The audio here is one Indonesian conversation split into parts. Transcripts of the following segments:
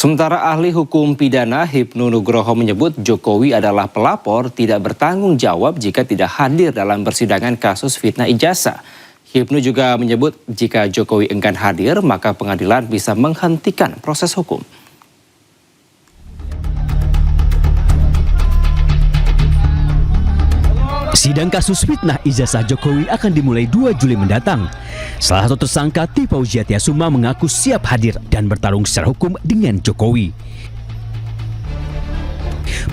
Sementara ahli hukum pidana Hipnu Nugroho menyebut Jokowi adalah pelapor tidak bertanggung jawab jika tidak hadir dalam persidangan kasus fitnah ijazah. Hipnu juga menyebut jika Jokowi enggan hadir maka pengadilan bisa menghentikan proses hukum. Sidang kasus fitnah ijazah Jokowi akan dimulai 2 Juli mendatang. Salah satu tersangka T. Fauziatyasuma mengaku siap hadir dan bertarung secara hukum dengan Jokowi.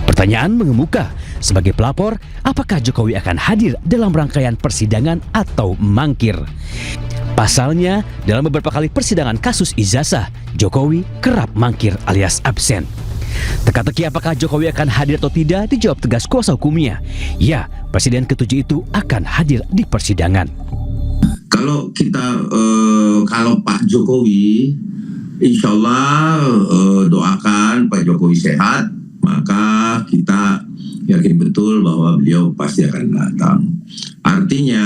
Pertanyaan mengemuka, sebagai pelapor, apakah Jokowi akan hadir dalam rangkaian persidangan atau mangkir? Pasalnya, dalam beberapa kali persidangan kasus ijazah, Jokowi kerap mangkir alias absen. Teka-teki apakah Jokowi akan hadir atau tidak dijawab tegas kuasa hukumnya. Ya, Presiden ke-7 itu akan hadir di persidangan. Kalau Pak Jokowi, insya Allah doakan Pak Jokowi sehat, maka kita yakin betul bahwa beliau pasti akan datang. Artinya,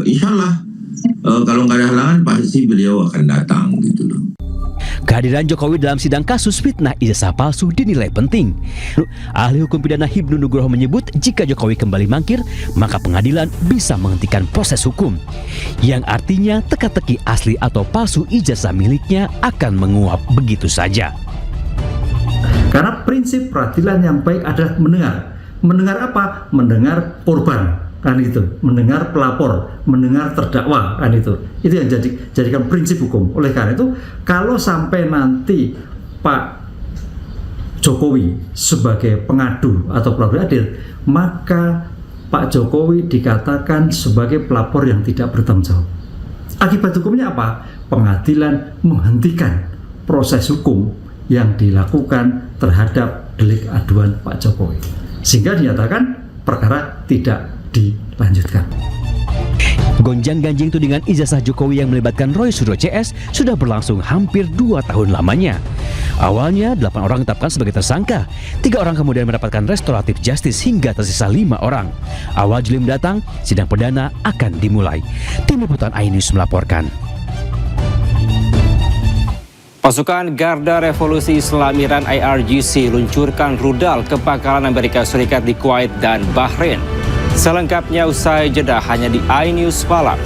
insya Allah kalau nggak ada halangan pasti beliau akan datang gitu loh. Kehadiran Jokowi dalam sidang kasus fitnah ijazah palsu dinilai penting. Ahli hukum pidana Hipnu Nugroho menyebut jika Jokowi kembali mangkir, maka pengadilan bisa menghentikan proses hukum. Yang artinya teka-teki asli atau palsu ijazah miliknya akan menguap begitu saja. Karena prinsip peradilan yang baik adalah mendengar. Mendengar apa? Mendengar korban. Kan itu, mendengar pelapor, mendengar terdakwa, kan itu yang jadikan prinsip hukum. Oleh karena itu, kalau sampai nanti Pak Jokowi sebagai pengadu atau pelapor adil, maka Pak Jokowi dikatakan sebagai pelapor yang tidak bertanggung jawab. Akibat hukumnya apa? Pengadilan menghentikan proses hukum yang dilakukan terhadap delik aduan Pak Jokowi, sehingga dinyatakan perkara tidak dilanjutkan. Gonjang-ganjing tudingan ijazah Jokowi yang melibatkan Roy Suryo CS sudah berlangsung hampir 2 tahun lamanya. Awalnya 8 orang ditetapkan sebagai tersangka, 3 orang kemudian mendapatkan restoratif justice hingga tersisa 5 orang. Awal Juli mendatang, sidang perdana akan dimulai. Tim Liputan iNews melaporkan. Pasukan Garda Revolusi Islam Iran IRGC luncurkan rudal ke pangkalan Amerika Serikat di Kuwait dan Bahrain. Selengkapnya usai jeda hanya di iNews Malam.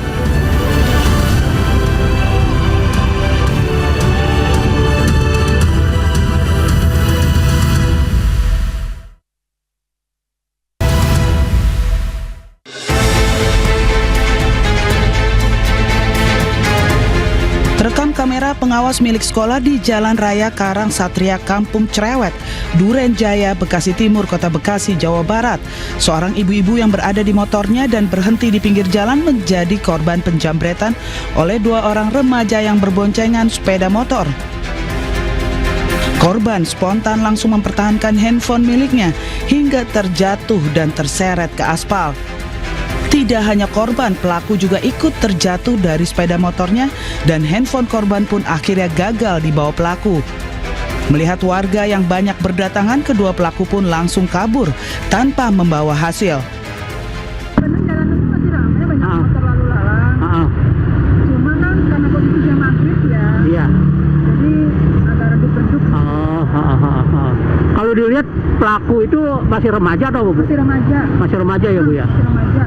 Terekam kamera pengawas milik sekolah di Jalan Raya Karang Satria, Kampung Cerewet, Duren Jaya, Bekasi Timur, Kota Bekasi, Jawa Barat. Seorang ibu-ibu yang berada di motornya dan berhenti di pinggir jalan menjadi korban penjambretan oleh 2 orang remaja yang berboncengan sepeda motor. Korban spontan langsung mempertahankan handphone miliknya hingga terjatuh dan terseret ke aspal. Tidak hanya korban, pelaku juga ikut terjatuh dari sepeda motornya dan handphone korban pun akhirnya gagal dibawa pelaku. Melihat warga yang banyak berdatangan, kedua pelaku pun langsung kabur tanpa membawa hasil. Jalan itu masih ramai, banyak motor lalu lalang. Cuma kan karena posisinya maghrib ya. Iya. Jadi agak redup-redup. Kalau dilihat pelaku itu masih remaja atau Bu? Masih remaja. Masih remaja ya Bu ya? Masih remaja.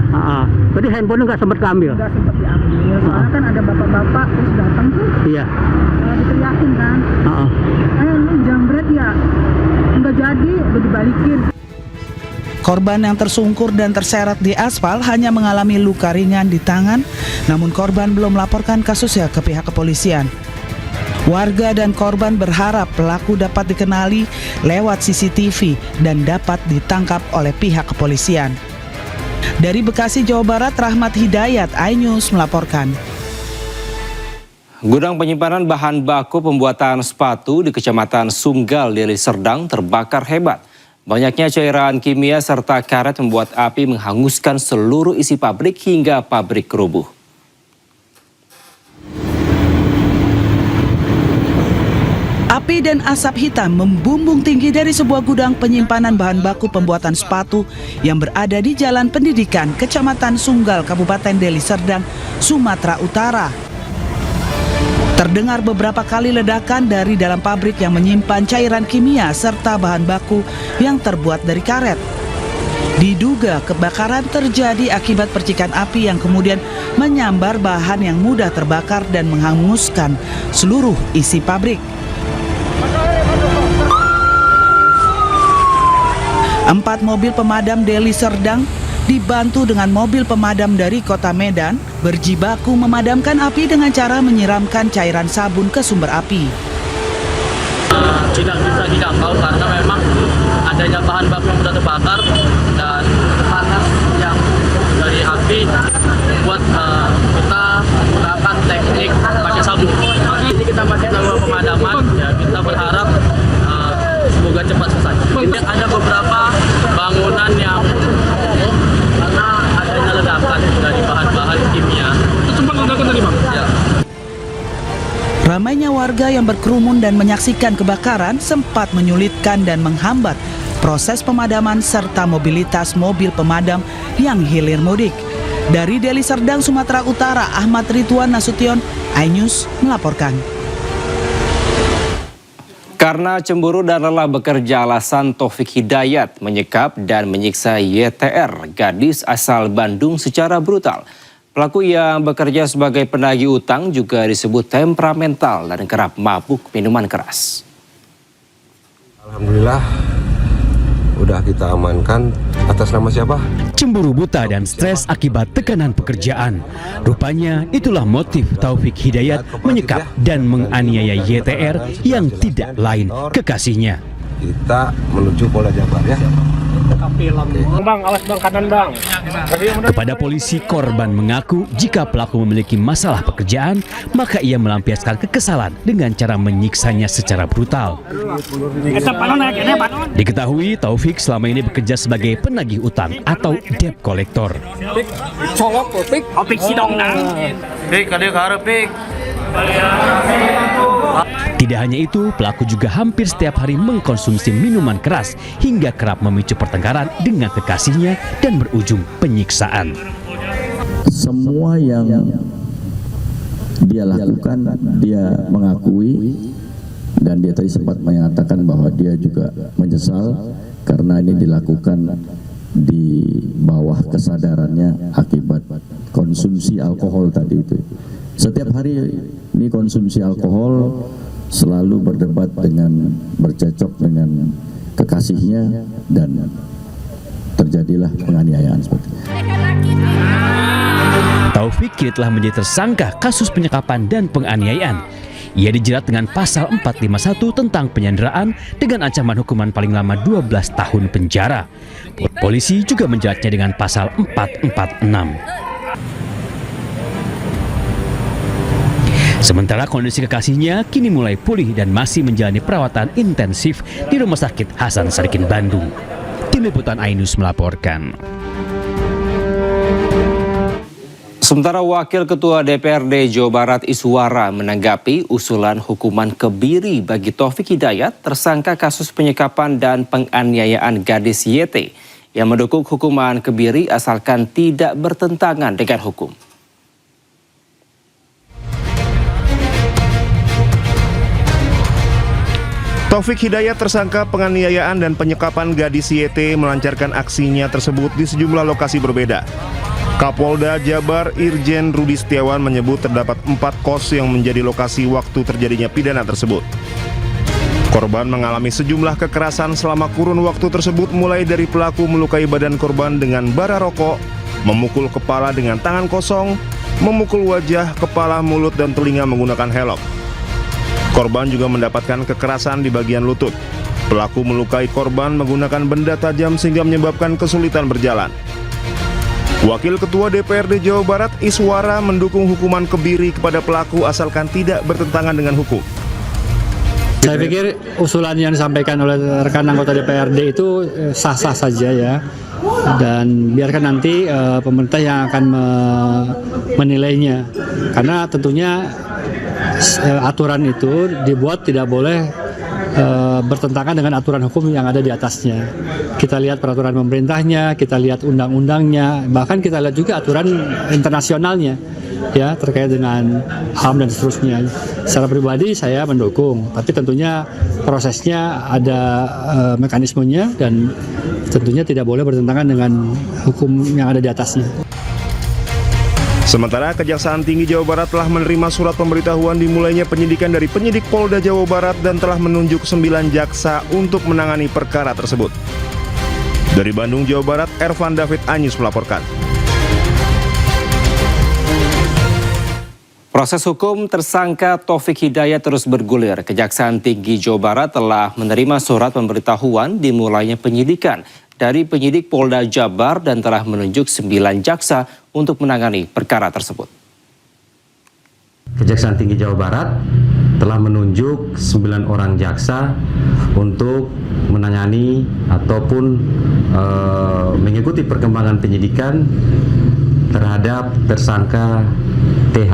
Berarti handphone nggak sempat keambil? Nggak sempat diambil. Soalnya kan ada bapak-bapak terus datang tuh. Iya. Diteriakin kan. Lu jambret ya? Nggak jadi, udah dibalikin. Korban yang tersungkur dan terseret di aspal hanya mengalami luka ringan di tangan, namun korban belum melaporkan kasusnya ke pihak kepolisian. Warga dan korban berharap pelaku dapat dikenali lewat CCTV dan dapat ditangkap oleh pihak kepolisian. Dari Bekasi, Jawa Barat, Rahmat Hidayat, iNews melaporkan. Gudang penyimpanan bahan baku pembuatan sepatu di Kecamatan Sunggal, Deli Serdang terbakar hebat. Banyaknya cairan kimia serta karet membuat api menghanguskan seluruh isi pabrik hingga pabrik rubuh. Api dan asap hitam membumbung tinggi dari sebuah gudang penyimpanan bahan baku pembuatan sepatu yang berada di Jalan Pendidikan, Kecamatan Sunggal, Kabupaten Deli Serdang, Sumatera Utara. Terdengar beberapa kali ledakan dari dalam pabrik yang menyimpan cairan kimia serta bahan baku yang terbuat dari karet. Diduga kebakaran terjadi akibat percikan api yang kemudian menyambar bahan yang mudah terbakar dan menghanguskan seluruh isi pabrik. 4 mobil pemadam Deli Serdang dibantu dengan mobil pemadam dari Kota Medan berjibaku memadamkan api dengan cara menyiramkan cairan sabun ke sumber api. Tidak bisa dijangkau karena memang adanya bahan baku yang sudah terbakar dan panas yang dari api membuat kita menggunakan teknik pakai sabun. Ini kita masih melakukan pemadaman, ya kita berharap semoga cepat selesai. Mungkin ada beberapa bangunan yang karena adanya ledakan dari bahan-bahan kimia. Itu sempat ledakan tadi, Bang? Ya. Ramainya warga yang berkerumun dan menyaksikan kebakaran sempat menyulitkan dan menghambat proses pemadaman serta mobilitas mobil pemadam yang hilir mudik. Dari Deli Serdang, Sumatera Utara, Ahmad Ridwan Nasution, iNews melaporkan. Karena cemburu dan lelah bekerja, alasan Taufik Hidayat menyekap dan menyiksa YTR, gadis asal Bandung secara brutal. Pelaku yang bekerja sebagai penagih utang juga disebut temperamental dan kerap mabuk minuman keras. Alhamdulillah udah kita amankan. Atas nama siapa? Cemburu buta dan stres akibat tekanan pekerjaan. Rupanya itulah motif Taufik Hidayat menyekap dan menganiaya YTR yang tidak lain kekasihnya. Kita menuju Polda Jabar ya. Bang, awas bang, kanan bang. Kepada polisi, korban mengaku jika pelaku memiliki masalah pekerjaan, maka ia melampiaskan kekesalan dengan cara menyiksanya secara brutal. Diketahui Taufik selama ini bekerja sebagai penagih utang atau debt collector. Tidak hanya itu, pelaku juga hampir setiap hari mengkonsumsi minuman keras hingga kerap memicu pertengkaran dengan kekasihnya dan berujung penyiksaan. Semua yang dia lakukan, dia mengakui, dan dia tadi sempat mengatakan bahwa dia juga menyesal karena ini dilakukan di bawah kesadarannya akibat konsumsi alkohol tadi itu. Setiap hari ini konsumsi alkohol, selalu berdebat dengan, bercekcok dengan kekasihnya, dan terjadilah penganiayaan seperti itu. Taufik kini telah menjadi tersangka kasus penyekapan dan penganiayaan. Ia dijerat dengan pasal 451 tentang penyanderaan dengan ancaman hukuman paling lama 12 tahun penjara. Polisi juga menjeratnya dengan pasal 446. Sementara kondisi kekasihnya kini mulai pulih dan masih menjalani perawatan intensif di Rumah Sakit Hasan Sadikin Bandung. Tim Liputan iNews melaporkan. Sementara Wakil Ketua DPRD Jawa Barat Iswara menanggapi usulan hukuman kebiri bagi Taufik Hidayat, tersangka kasus penyekapan dan penganiayaan gadis YT, yang mendukung hukuman kebiri asalkan tidak bertentangan dengan hukum. Taufik Hidayat, tersangka penganiayaan dan penyekapan gadis YT, melancarkan aksinya tersebut di sejumlah lokasi berbeda. Kapolda Jabar Irjen Rudi Setiawan menyebut terdapat 4 kos yang menjadi lokasi waktu terjadinya pidana tersebut. Korban mengalami sejumlah kekerasan selama kurun waktu tersebut, mulai dari pelaku melukai badan korban dengan bara rokok, memukul kepala dengan tangan kosong, memukul wajah, kepala, mulut, dan telinga menggunakan helm. Korban juga mendapatkan kekerasan di bagian lutut. Pelaku melukai korban menggunakan benda tajam sehingga menyebabkan kesulitan berjalan. Wakil Ketua DPRD Jawa Barat Iswara mendukung hukuman kebiri kepada pelaku asalkan tidak bertentangan dengan hukum. Saya pikir usulan yang disampaikan oleh rekan anggota DPRD itu sah-sah saja ya. Dan biarkan nanti pemerintah yang akan menilainya. Karena tentunya aturan itu dibuat tidak boleh bertentangan dengan aturan hukum yang ada di atasnya. Kita lihat peraturan pemerintahnya, kita lihat undang-undangnya, bahkan kita lihat juga aturan internasionalnya. ya terkait dengan HAM dan seterusnya. Secara pribadi saya mendukung, tapi tentunya prosesnya ada mekanismenya dan tentunya tidak boleh bertentangan dengan hukum yang ada di atasnya. Sementara Kejaksaan Tinggi Jawa Barat telah menerima surat pemberitahuan dimulainya penyidikan dari penyidik Polda Jawa Barat dan telah menunjuk 9 jaksa untuk menangani perkara tersebut. Dari Bandung, Jawa Barat, Ervan David Anyus melaporkan. Proses hukum tersangka Taufik Hidayat terus bergulir. Kejaksaan Tinggi Jawa Barat telah menerima surat pemberitahuan dimulainya penyidikan dari penyidik Polda Jabar dan telah menunjuk 9 jaksa untuk menangani perkara tersebut. Kejaksaan Tinggi Jawa Barat telah menunjuk 9 orang jaksa untuk menangani ataupun mengikuti perkembangan penyidikan terhadap tersangka TH.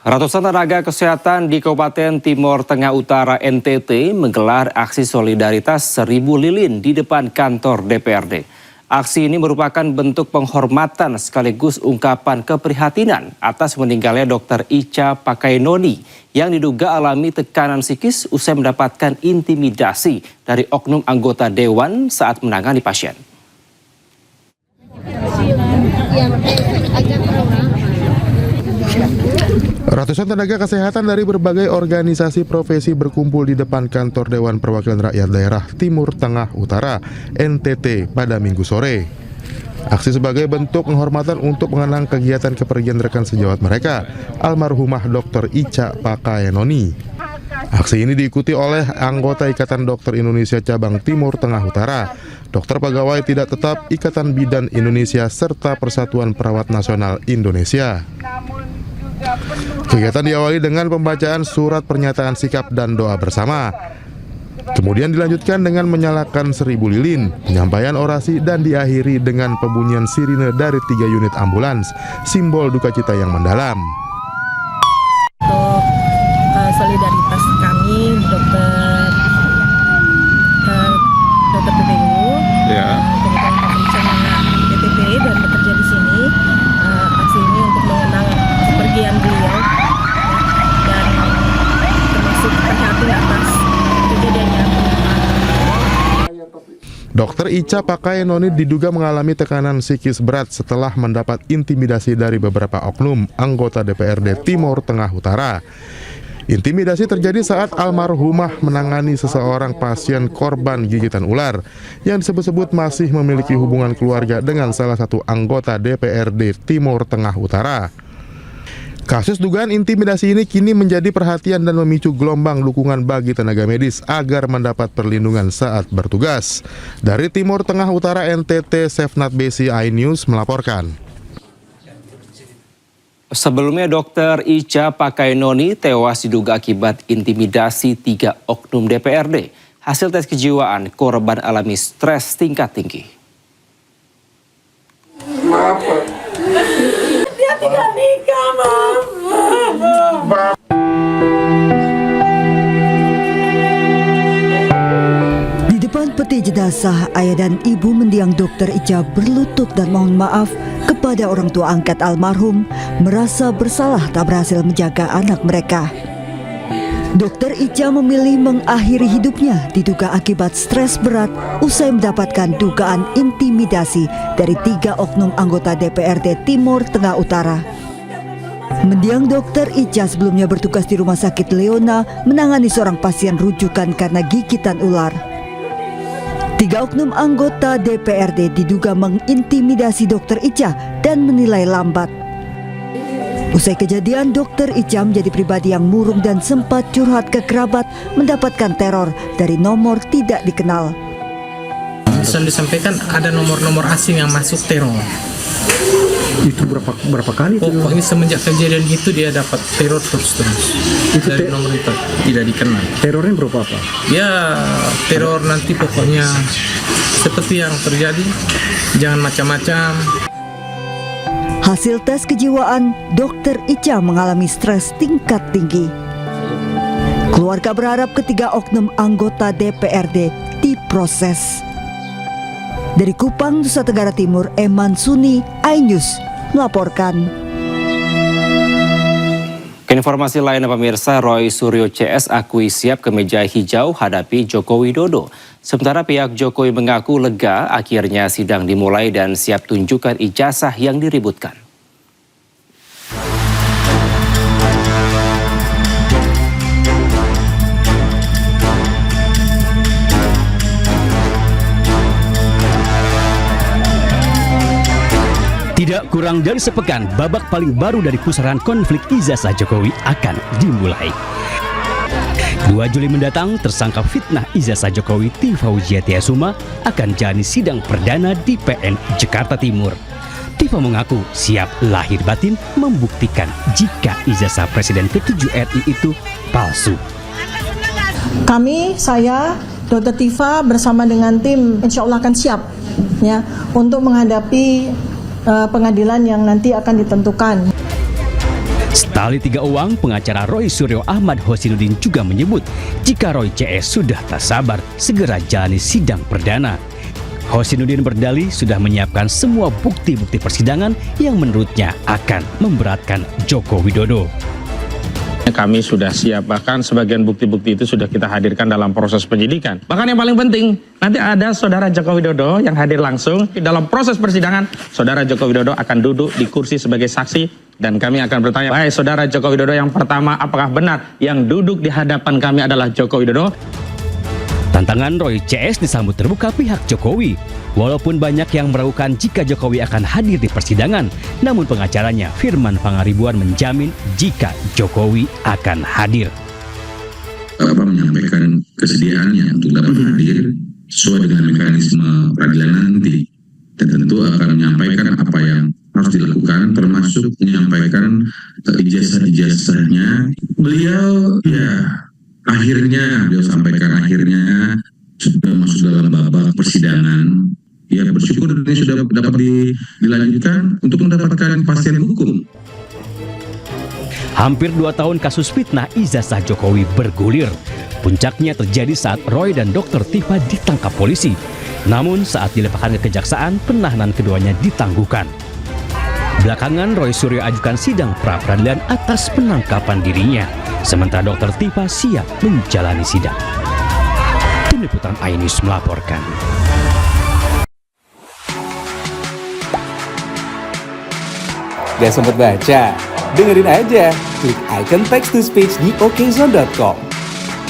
Ratusan tenaga kesehatan di Kabupaten Timor Tengah Utara NTT menggelar aksi solidaritas 1000 lilin di depan kantor DPRD. Aksi ini merupakan bentuk penghormatan sekaligus ungkapan keprihatinan atas meninggalnya Dr. Ica Pakainoni yang diduga alami tekanan psikis usai mendapatkan intimidasi dari oknum anggota dewan saat menangani pasien. Ratusan tenaga kesehatan dari berbagai organisasi profesi berkumpul di depan kantor Dewan Perwakilan Rakyat Daerah Timur Tengah Utara (NTT) pada Minggu sore. Aksi sebagai bentuk penghormatan untuk mengenang kegiatan kepergian rekan sejawat mereka, almarhumah Dr. Ica Pakainoni. Aksi ini diikuti oleh anggota Ikatan Dokter Indonesia Cabang Timur Tengah Utara, dokter pegawai tidak tetap Ikatan Bidan Indonesia, serta Persatuan Perawat Nasional Indonesia. Kegiatan diawali dengan pembacaan surat pernyataan sikap dan doa bersama. Kemudian dilanjutkan dengan menyalakan 1000 lilin, penyampaian orasi, dan diakhiri dengan pembunyian sirine dari 3 unit ambulans, simbol duka cita yang mendalam. Untuk solidaritas kami, dokter PPU, kebetulan bersama DPP dan bekerja di sini. Aksi ini untuk mengenang kepergian beliau dan termasuk prihatin atas kejadiannya. Dr. Ica Pakainoni diduga mengalami tekanan psikis berat setelah mendapat intimidasi dari beberapa oknum anggota DPRD Timur Tengah Utara. Intimidasi terjadi saat almarhumah menangani seseorang pasien korban gigitan ular yang disebut-sebut masih memiliki hubungan keluarga dengan salah satu anggota DPRD Timur Tengah Utara. Kasus dugaan intimidasi ini kini menjadi perhatian dan memicu gelombang dukungan bagi tenaga medis agar mendapat perlindungan saat bertugas. Dari Timur Tengah Utara NTT, Sefnat Besi iNews melaporkan. Sebelumnya Dr. Ica Pakainoni tewas diduga akibat intimidasi 3 oknum DPRD. Hasil tes kejiwaan, korban alami stres tingkat tinggi. Maaf, dia tidak nikah, Mama. Di depan peti jenazah, ayah dan ibu mendiang Dr. Ica berlutut dan mohon maaf kepada orang tua angkat almarhum, merasa bersalah tak berhasil menjaga anak mereka. Dr. Ica memilih mengakhiri hidupnya diduga akibat stres berat usai mendapatkan dugaan intimidasi dari 3 oknum anggota DPRD Timur Tengah Utara. Mendiang Dr. Ica sebelumnya bertugas di Rumah Sakit Leona menangani seorang pasien rujukan karena gigitan ular. 3 oknum anggota DPRD diduga mengintimidasi Dr. Ica dan menilai lambat. Usai kejadian, Dr. Ica menjadi pribadi yang murung dan sempat curhat ke kerabat mendapatkan teror dari nomor tidak dikenal. Sudah disampaikan ada nomor-nomor asing yang masuk teror. Itu berapa kali? Pokoknya semenjak kejadian itu dia dapat teror terus. Itu dari nomor itu tidak dikenal. Terornya berupa apa? Ya teror nanti pokoknya seperti yang terjadi, jangan macam-macam. Hasil tes kejiwaan, Dr. Ica mengalami stres tingkat tinggi. Keluarga berharap ketiga oknum anggota DPRD diproses. Dari Kupang, Nusa Tenggara Timur, Eman Suni, iNews melaporkan. Informasi lainnya pemirsa, Roy Suryo CS akui siap kemeja hijau hadapi Joko Widodo. Sementara pihak Jokowi mengaku lega akhirnya sidang dimulai dan siap tunjukkan ijazah yang diributkan. Tidak kurang dari sepekan, babak paling baru dari pusaran konflik ijazah Jokowi akan dimulai. 2 Juli mendatang, tersangka fitnah ijazah Jokowi Tifauziah Tiasuma akan jalani sidang perdana di PN Jakarta Timur. Tifa mengaku siap lahir batin membuktikan jika ijazah Presiden ke-7 RI itu palsu. Kami, saya, Dr. Tifa bersama dengan tim insya Allah akan siap ya untuk menghadapi pengadilan yang nanti akan ditentukan. Setali 3 uang, pengacara Roy Suryo Ahmad Hosinuddin juga menyebut jika Roy CS sudah tak sabar segera jalani sidang perdana. Hosinuddin berdalih sudah menyiapkan semua bukti-bukti persidangan yang menurutnya akan memberatkan Joko Widodo. Kami sudah siap, bahkan sebagian bukti-bukti itu sudah kita hadirkan dalam proses penyidikan. Bahkan yang paling penting, nanti ada Saudara Joko Widodo yang hadir langsung. Dalam proses persidangan, Saudara Joko Widodo akan duduk di kursi sebagai saksi. Dan kami akan bertanya, "Hai Saudara Joko Widodo yang pertama, apakah benar yang duduk di hadapan kami adalah Joko Widodo?" Tantangan Roy CS disambut terbuka pihak Jokowi. Walaupun banyak yang meragukan jika Jokowi akan hadir di persidangan, namun pengacaranya Firman Pangaribuan menjamin jika Jokowi akan hadir. Menyampaikan kesediaannya untuk dapat hadir sesuai dengan mekanisme peradilan nanti, dan tentu akan menyampaikan apa yang harus dilakukan, termasuk menyampaikan ijazah-ijazahnya. Beliau beliau sampaikan akhirnya sudah masuk dalam babak persidangan. Ya, bersyukur ini sudah dapat dilanjutkan untuk mendapatkan kepastian hukum. Hampir 2 tahun kasus fitnah ijazah Jokowi bergulir. Puncaknya terjadi saat Roy dan Dr. Tifa ditangkap polisi. Namun saat dilepaskan ke kejaksaan, penahanan keduanya ditangguhkan. Belakangan Roy Suryo ajukan sidang pra-peradilan atas penangkapan dirinya. Sementara Dr. Tifa siap menjalani sidang. Tim Liputan iNews melaporkan. Gak sempet baca? Dengerin aja, klik icon text to speech di okezone.com.